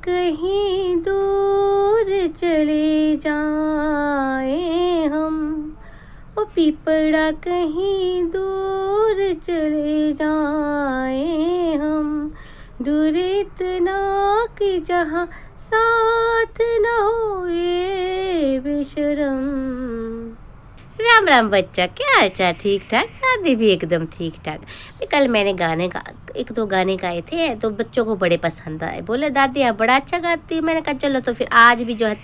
कहीं दूर चले जाए हम, ओ पीपड़ा कहीं दूर चले जाए हम, दूर इतना कि जहाँ साथ न होए बेशरम। राम राम बच्चा, क्या हाल चाल? ठीक ठाक? दादी भी एकदम ठीक ठाक। कल मैंने गाने का एक दो गाने गाए थे तो बच्चों को बड़े पसंद आए, बोले दादी आप बड़ा अच्छा गाती है। मैंने कहा चलो तो फिर आज भी जो है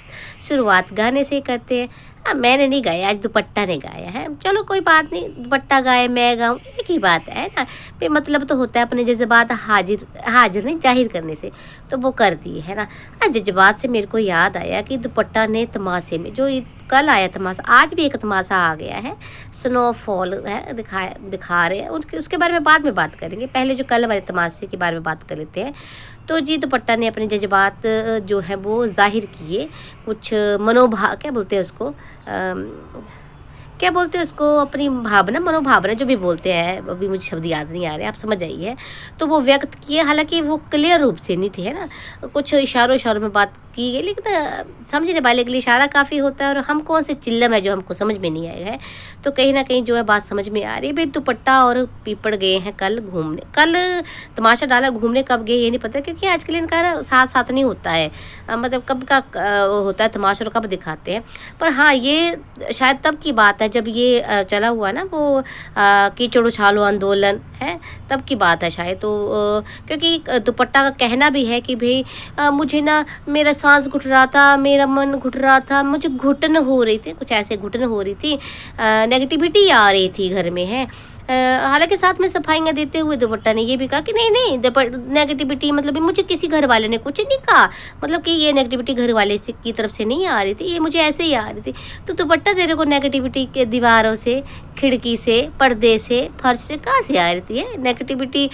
शुरुआत गाने से ही करते हैं। हाँ, मैंने नहीं गाया, आज दुपट्टा ने गाया है। चलो कोई बात नहीं, दुपट्टा गाए मैं गाऊँ एक ही बात है ना। फिर मतलब तो होता है अपने जज्बात हाजिर नहीं जाहिर करने से, तो वो कर दिए है ना। आज जज्बात से मेरे को याद आया कि दुपट्टा ने तमाशे में जो कल आया तमाशा, आज भी एक तमाशा आ गया है, स्नोफॉल है दिखा रहे हैं। उसके बारे में बाद में बात करेंगे, पहले जो कल वाले तमाशे के बारे में बात कर लेते हैं। तो जी दुपट्टा ने अपने जज्बात जो है वो जाहिर किए, कुछ क्या बोलते हैं उसको, क्या बोलते हैं उसको, अपनी भावना मनोभावना जो भी बोलते हैं, अभी मुझे शब्द याद नहीं आ रहे, आप समझ जाइए। तो वो व्यक्त किए, हालांकि वो क्लियर रूप से नहीं थे है ना, कुछ इशारों में बात की गई, लेकिन समझने वाले के लिए इशारा काफ़ी होता है। और हम कौन से चिल्लम है जो हमको समझ में नहीं आया है, तो कहीं ना कहीं जो है बात समझ में आ रही है। भाई दुपट्टा और पीपड़ गए हैं कल घूमने, कल तमाशा डाला, घूमने कब गए ये नहीं पता, क्योंकि आजकल इनका ना साथ साथ नहीं होता है, मतलब कब का होता है तमाशा और कब दिखाते हैं। पर हाँ, ये शायद तब की बात है जब ये चला हुआ ना वो कीचड़ उछालो आंदोलन है, तब की बात है शायद। तो क्योंकि दुपट्टा का कहना भी है कि भाई मुझे ना मेरा सांस घुट रहा था, मेरा मन घुट रहा था, मुझे घुटन हो रही थी, कुछ ऐसे घुटन हो रही थी, नेगेटिविटी आ रही थी घर में है। हालांकि साथ में सफाइयाँ देते हुए दुपट्टा ने ये भी कहा कि नहीं नेगेटिविटी, मतलब मुझे किसी घर वाले ने कुछ नहीं कहा, मतलब कि ये नेगेटिविटी घर वाले की तरफ से नहीं आ रही थी, ये मुझे ऐसे ही आ रही थी। तो दुपट्टा तेरे को नेगेटिविटी के दीवारों से, खिड़की से, पर्दे से, फर्श से कहाँ से आ रही थी? नेगेटिविटी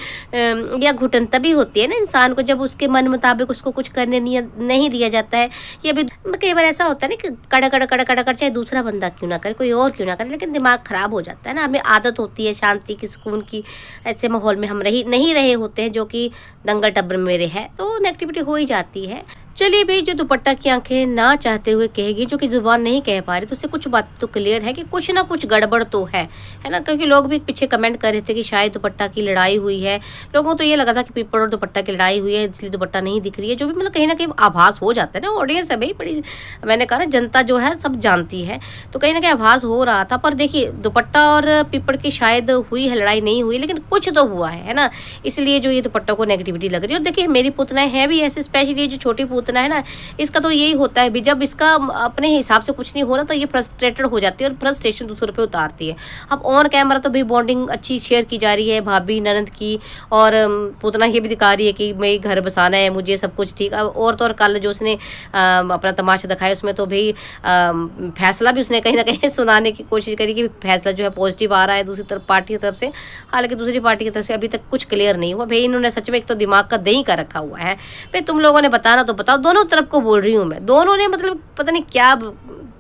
या घुटन तभी होती है ना इंसान को जब उसके मन मुताबिक उसको कुछ करने नहीं दिया जाता है। या भी कई बार ऐसा होता है ना कि कड़ा चाहे दूसरा बंदा क्यों ना करे, कोई और क्यों ना करे, लेकिन दिमाग खराब हो जाता है ना। हमें आदत होती है शांति की, सुकून की, ऐसे माहौल में हम नहीं रहे होते हैं जो कि दंगल टब्बर मेरे है, तो नेगेटिविटी हो ही जाती है। चलिए भाई, जो दुपट्टा की आंखें ना चाहते हुए कहेगी, जो कि जुबान नहीं कह पा रही, तो उससे कुछ बात तो क्लियर है कि कुछ ना कुछ गड़बड़ तो है ना। क्योंकि लोग भी पीछे कमेंट कर रहे थे कि शायद दुपट्टा की लड़ाई हुई है, लोगों को तो ये लगा था कि पीपड़ और दुपट्टा की लड़ाई हुई है इसलिए दुपट्टा नहीं दिख रही है, जो भी मतलब कहीं ना कहीं आभास हो जाता है ना। ऑडियंस है भाई बड़ी, मैंने कहा ना जनता जो है सब जानती है, तो कहीं ना कहीं आभास हो रहा था। पर देखिए दुपट्टा और पीपड़ की शायद हुई है लड़ाई, नहीं हुई, लेकिन कुछ तो हुआ है ना, इसलिए जो ये दुपट्टा को नेगेटिविटी लग रही है। और देखिए मेरी पूतनाएं हैं भी ऐसे, स्पेशली ये जो छोटी पूतना है ना, इसका तो यही होता है भी जब इसका अपने हिसाब से कुछ नहीं हो रहा तो ये फ्रस्ट्रेटेड हो जाती है और फ्रस्ट्रेशन दूसरों पे उतारती है। अब ऑन कैमरा तो भी बॉन्डिंग अच्छी शेयर की जा रही है भाभी ननद की, और पूतना ये भी दिखा रही है कि मैं घर बसाना है मुझे, सब कुछ ठीक। अब और तो और कल जो उसने अपना तमाशा दिखाया उसमें तो भाई फैसला भी उसने कहीं ना कहीं सुनाने की कोशिश करी कि फैसला जो है पॉजिटिव आ रहा है दूसरी तरफ पार्टी की तरफ से। हालांकि दूसरी पार्टी की तरफ से अभी तक कुछ क्लियर नहीं हुआ भाई, इन्होंने सच में एक तो दिमाग का दही का रखा हुआ है भाई। तुम लोगों ने बताना तो बताओ, दोनों तरफ को बोल रही हूँ मैं, दोनों ने मतलब पता नहीं क्या,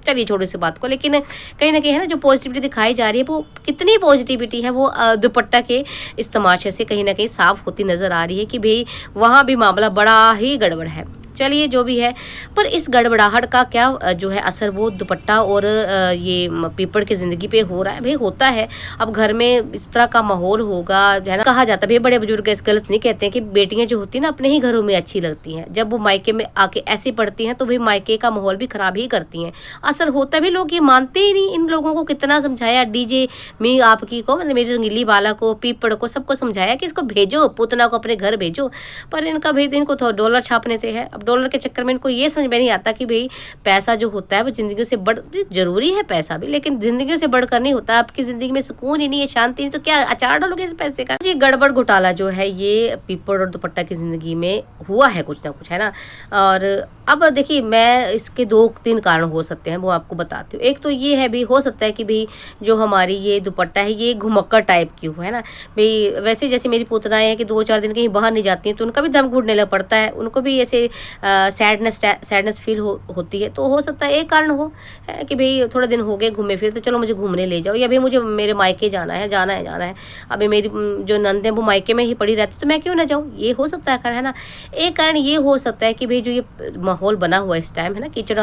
चलिए छोड़ो इस बात को। लेकिन कहीं ना कहीं है ना जो पॉजिटिविटी दिखाई जा रही है, वो कितनी पॉजिटिविटी है वो दुपट्टा के इस तमाशे से कहीं ना कहीं साफ होती नजर आ रही है कि भाई वहाँ भी मामला बड़ा ही गड़बड़ है। चलिए जो भी है, पर इस गड़बड़ाहट का क्या जो है असर वो दुपट्टा और ये पीपड़ की ज़िंदगी पे हो रहा है। भाई होता है, अब घर में इस तरह का माहौल होगा है ना। कहा जाता है भाई, बड़े बुजुर्ग इस गलत नहीं कहते हैं कि बेटियां जो होती हैं ना अपने ही घरों में अच्छी लगती हैं, जब वो मायके में आके ऐसी पढ़ती हैं तो भाई मायके का माहौल भी खराब ही करती हैं, असर होता है भी। लोग ये मानते ही नहीं, इन लोगों को कितना समझाया, डीजे मी आपकी को, मतलब मेरी रंगीली वाला को, पीपड़ को, सबको समझाया कि इसको भेजो, पूतना को अपने घर भेजो, पर इनका भाई इनको तो डॉलर छापने थे है। अब डॉलर के चक्कर में इनको ये समझ में नहीं आता कि भाई पैसा जो होता है वो जिंदगी से बढ़, जरूरी है पैसा भी, लेकिन जिंदगी से बढ़कर नहीं होता। आपकी जिंदगी में सुकून ही नहीं है, शांति नहीं, तो क्या अचार डालोगे इस पैसे का? ये गड़बड़ घोटाला जो है ये पीपड़ और दुपट्टा की जिंदगी में हुआ है कुछ ना कुछ है ना। और अब देखिए मैं इसके 2-3 कारण हो सकते हैं, वो आपको बताती हूँ। एक तो ये है भी, हो सकता है कि भाई जो हमारी ये दुपट्टा है ये घुमक्कड़ टाइप की हो है ना भाई। वैसे जैसे मेरी पूतनाएं हैं कि 2-4 दिन कहीं बाहर नहीं जाती हैं तो उनका भी दम घुटने लग पड़ता है, उनको भी ऐसे सैडनेस फील होती है, तो हो सकता है एक कारण हो है कि भाई थोड़े दिन हो गए घूमे फिर, तो चलो मुझे घूमने ले जाओ, या भाई मुझे मेरे मायके जाना है। अभी मेरी जो नंद है वो मायके में ही पड़ी रहती, तो मैं क्यों ना जाऊँ, ये हो सकता है कारण, है ना। एक कारण ये हो सकता है कि भाई जो ये माहौल बना हुआ है इस टाइम, है ना, कीचड़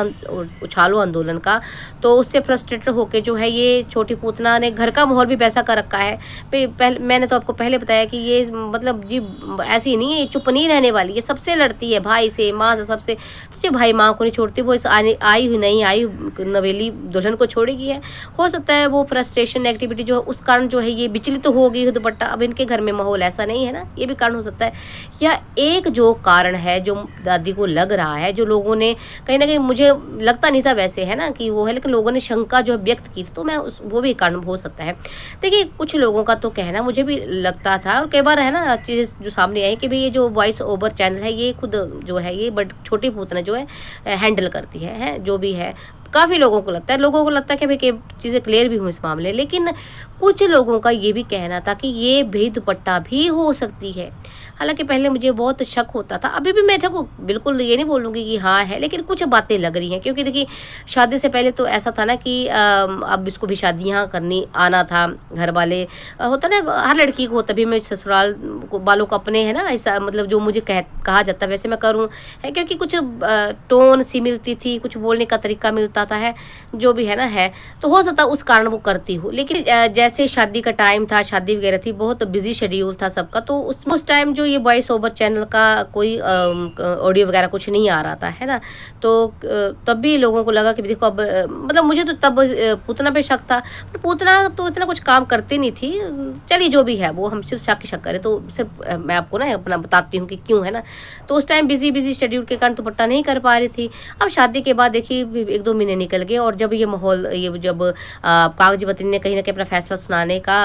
उछालो आंदोलन का, तो उससे फ्रस्ट्रेटेड होकर जो है ये छोटी पूतना ने घर का माहौल भी वैसा कर रखा है। पहले मैंने तो आपको पहले बताया कि ये मतलब जी ऐसी नहीं है, ये चुप नहीं रहने वाली, ये सबसे लड़ती है, भाई से, माँ से, सबसे। तो जो भाई माँ को नहीं छोड़ती, वो इस आई हुई नहीं आई नवेली दुल्हन को छोड़ेगी है। हो सकता है वो फ्रस्ट्रेशन एक्टिविटी जो उस कारण जो है ये विचलित तो हो गई है दुपट्टा, अब इनके घर में माहौल ऐसा नहीं है ना, ये भी कारण हो सकता है। या एक जो कारण है जो दादी को लग रहा है, जो लोगों ने कहीं ना कहीं, मुझे लगता नहीं था वैसे, है ना, कि वो है, लेकिन लोगों ने शंका जो व्यक्त की, तो मैं वो भी कारण हो सकता है। देखिए कुछ लोगों का तो कहना, मुझे भी लगता था और कई बार है ना चीज़ जो सामने आई कि भाई ये जो वॉइस ओवर चैनल है ये खुद जो है ये बट छोटी पूतना जो है हैंडल करती है जो भी है। काफ़ी लोगों को लगता है कि भाई कि चीज़ें क्लियर भी हुई इस मामले, लेकिन कुछ लोगों का ये भी कहना था कि ये भी दुपट्टा भी हो सकती है। हालांकि पहले मुझे बहुत शक होता था, अभी भी मैं देखो बिल्कुल ये नहीं बोलूँगी कि हाँ है, लेकिन कुछ बातें लग रही हैं, क्योंकि देखिए शादी से पहले तो ऐसा था ना कि अब इसको भी शादियाँ करनी आना था, घर वाले होता ना हर लड़की को, तभी मैं ससुराल वालों को अपने है ना ऐसा मतलब जो मुझे कहा जाता वैसे मैं करूँ है, क्योंकि कुछ टोन सी मिलती थी, कुछ बोलने का तरीका मिलता था, है जो भी है ना, है तो हो सकता उस कारण वो करती हूँ। लेकिन जैसे शादी का टाइम था, शादी वगैरह थी, बहुत बिजी शेड्यूल था सबका, तो उस टाइम जो ये वॉइस ओवर चैनल का कोई ऑडियो वगैरह कुछ नहीं आ रहा था, है ना। तो तब भी लोगों को लगा कि देखो अब मतलब मुझे तो तब पूतना पे शक था, पर पूतना तो इतना कुछ काम करती नहीं थी। चलिए जो भी है वो हम सिर्फ शक करें, तो सिर्फ मैं आपको ना अपना बताती हूँ कि क्यों, है ना। तो उस टाइम बिजी शेड्यूल के कारण दुपट्टा नहीं कर पा रही थी। अब शादी के बाद देखिए 1-2 महीने निकल गए, और जब ये माहौल ये जब कागजी पत्नी ने कहीं ना कहीं अपना फैसला सुनाने का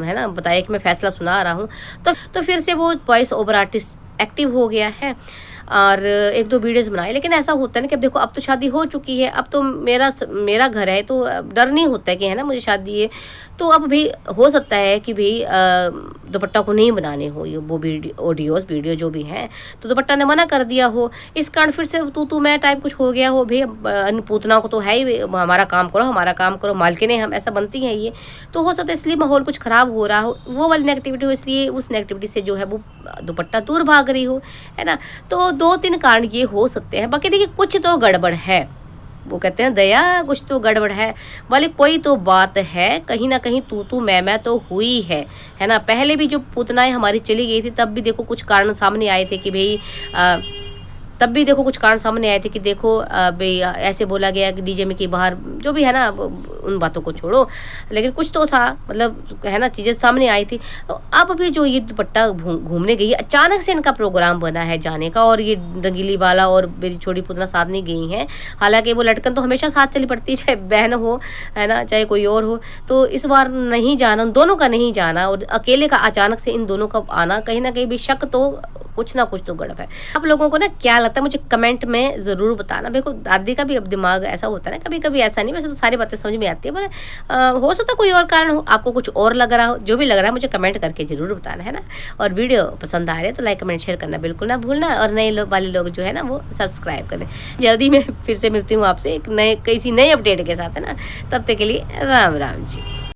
है ना बताया कि मैं फैसला सुना रहा हूँ, तो फिर से वो वॉइस ओवर आर्टिस्ट एक्टिव हो गया है और 1-2 वीडियोस बनाए। लेकिन ऐसा होता है ना कि अब देखो अब तो शादी हो चुकी है, अब तो मेरा घर है, तो डर नहीं होता है कि है ना मुझे शादी है, तो अब भी हो सकता है कि भाई दुपट्टा को नहीं बनाने हो ये वो वीडियो जो भी हैं, तो दुपट्टा ने मना कर दिया हो, इस कारण फिर से तू मैं टाइप कुछ हो गया हो। भाई पूतना को तो है ही हमारा काम करो मालकिन हम, ऐसा बनती हैं ये, तो हो सकता है इसलिए माहौल कुछ ख़राब हो रहा हो, वो वाली नेगेटिविटी हो, इसलिए उस नेगेटिविटी से जो है वो दुपट्टा दूर भाग रही हो, है ना। तो 2-3 कारण ये हो सकते हैं। बाकी देखिए कुछ तो गड़बड़ है, वो कहते हैं दया कुछ तो गड़बड़ है वाली कोई तो बात है, कहीं ना कहीं तू मैं तो हुई है ना। पहले भी जो पूतनाएं हमारी चली गई थी तब भी देखो कुछ कारण सामने आए थे कि भाई तब भी देखो कुछ कारण सामने आए थे कि देखो भाई ऐसे बोला गया कि डीजे में कि बाहर जो भी है ना, उन बातों को छोड़ो, लेकिन कुछ तो था मतलब है ना, चीज़ें सामने आई थी। तो अब भी जो ये दुपट्टा घूमने गई, अचानक से इनका प्रोग्राम बना है जाने का, और ये रंगीली वाला और मेरी छोटी पुतना साथ नहीं गई हैं। हालांकि वो लटकन तो हमेशा साथ चली पड़ती है, चाहे बहन हो है ना, चाहे कोई और हो। तो इस बार नहीं जाना, उन दोनों का नहीं जाना, और अकेले का अचानक से इन दोनों का आना, कहीं ना कहीं भी शक तो कुछ ना कुछ तो गड़बड़ है। आप लोगों को ना क्या लगता है मुझे कमेंट में ज़रूर बताना। देखो दादी का भी अब दिमाग ऐसा होता है ना, कभी कभी ऐसा नहीं, वैसे तो सारी बातें समझ में आती है, पर हो सकता है कोई और कारण हो, आपको कुछ और लग रहा हो, जो भी लग रहा है मुझे कमेंट करके ज़रूर बताना, है ना। और वीडियो पसंद आ रहे हैं तो लाइक कमेंट शेयर करना बिल्कुल ना भूलना, और नए वाले लोग जो है ना वो सब्सक्राइब करें। जल्दी मैं फिर से मिलती हूँ आपसे एक किसी नए अपडेट के साथ, है ना। तब तक के लिए राम राम जी।